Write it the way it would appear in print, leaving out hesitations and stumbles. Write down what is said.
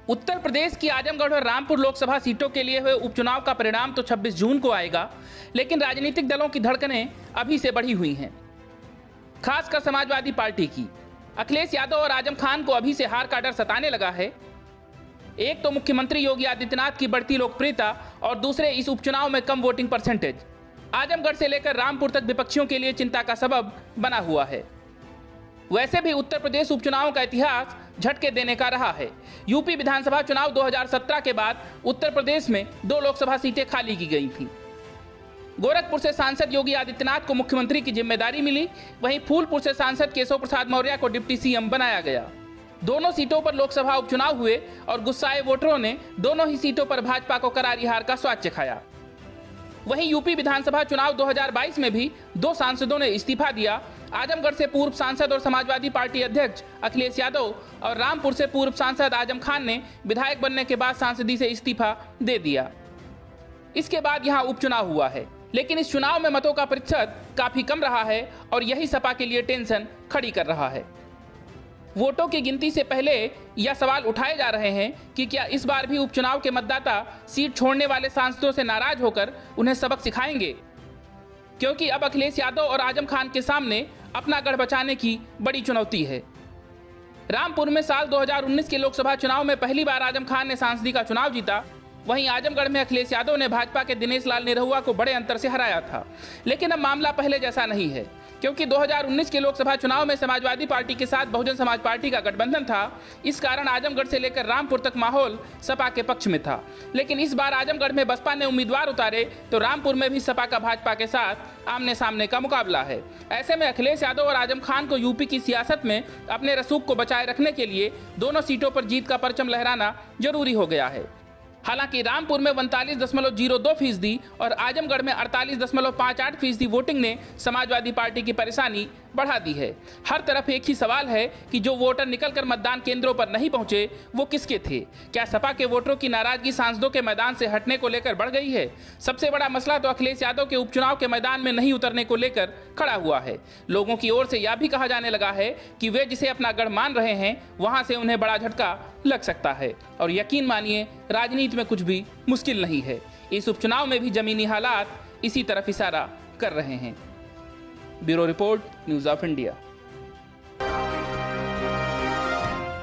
उत्तर प्रदेश की आजमगढ़ और रामपुर लोकसभा सीटों के लिए हुए उपचुनाव का परिणाम तो 26 जून को आएगा, लेकिन राजनीतिक दलों की धड़कनें अभी से बढ़ी हुई हैं। खासकर समाजवादी पार्टी की अखिलेश यादव और आजम खान को अभी से हार का डर सताने लगा है। एक तो मुख्यमंत्री योगी आदित्यनाथ की बढ़ती लोकप्रियता और दूसरे इस उपचुनाव में कम वोटिंग परसेंटेज आजमगढ़ से लेकर रामपुर तक विपक्षियों के लिए चिंता का सबब बना हुआ है। वैसे भी उत्तर प्रदेश उपचुनाव का इतिहास झटके देने का रहा है। यूपी विधानसभा चुनाव 2017 के बाद उत्तर प्रदेश में 2 लोकसभा सीटें खाली की गई थीं। गोरखपुर से सांसद योगी आदित्यनाथ को मुख्यमंत्री की जिम्मेदारी मिली, वहीं फूलपुर से सांसद केशव प्रसाद मौर्य को डिप्टी सीएम बनाया गया। दोनों सीटों पर लोकसभा उपचुनाव हुए और गुस्साए वोटरों ने दोनों ही सीटों पर भाजपा को करारी हार का स्वाद चखाया। वहीं यूपी विधानसभा चुनाव 2022 में भी 2 सांसदों ने इस्तीफा दिया। आजमगढ़ से पूर्व सांसद और समाजवादी पार्टी अध्यक्ष अखिलेश यादव और रामपुर से पूर्व सांसद आजम खान ने विधायक बनने के बाद सांसदी से इस्तीफा दे दिया। इसके बाद यहां उपचुनाव हुआ है, लेकिन इस चुनाव में मतों का प्रतिशत काफी कम रहा है और यही सपा के लिए टेंशन खड़ी कर रहा है। वोटों की गिनती से पहले यह सवाल उठाए जा रहे हैं कि क्या इस बार भी उपचुनाव के मतदाता सीट छोड़ने वाले सांसदों से नाराज होकर उन्हें सबक सिखाएंगे, क्योंकि अब अखिलेश यादव और आजम खान के सामने अपना गढ़ बचाने की बड़ी चुनौती है। रामपुर में साल 2019 के लोकसभा चुनाव में पहली बार आजम खान ने सांसदी का चुनाव जीता। वहीं आजमगढ़ में अखिलेश यादव ने भाजपा के दिनेश लाल निरहुआ को बड़े अंतर से हराया था। लेकिन अब मामला पहले जैसा नहीं है, क्योंकि 2019 के लोकसभा चुनाव में समाजवादी पार्टी के साथ बहुजन समाज पार्टी का गठबंधन था। इस कारण आजमगढ़ से लेकर रामपुर तक माहौल सपा के पक्ष में था। लेकिन इस बार आजमगढ़ में बसपा ने उम्मीदवार उतारे तो रामपुर में भी सपा का भाजपा के साथ आमने सामने का मुकाबला है। ऐसे में अखिलेश यादव और आजम खान को यूपी की सियासत में अपने रसूख को बचाए रखने के लिए दोनों सीटों पर जीत का परचम लहराना जरूरी हो गया है। हालांकि रामपुर में 39.02% और आजमगढ़ में 48.58% वोटिंग ने समाजवादी पार्टी की परेशानी बढ़ा दी है। हर तरफ एक ही सवाल है कि जो वोटर निकलकर मतदान केंद्रों पर नहीं पहुंचे वो किसके थे। क्या सपा के वोटरों की नाराजगी सांसदों के मैदान से हटने को लेकर बढ़ गई है? सबसे बड़ा मसला तो अखिलेश यादव के उपचुनाव के मैदान में नहीं उतरने को लेकर खड़ा हुआ है। लोगों की ओर से यह भी कहा जाने लगा है कि वे जिसे अपना गढ़ मान रहे हैं वहां से उन्हें बड़ा झटका लग सकता है। और यकीन मानिए, राजनीति में कुछ भी मुश्किल नहीं है। इस उपचुनाव में भी जमीनी हालात इसी तरफ इशारा कर रहे हैं। Bureau report, news of India.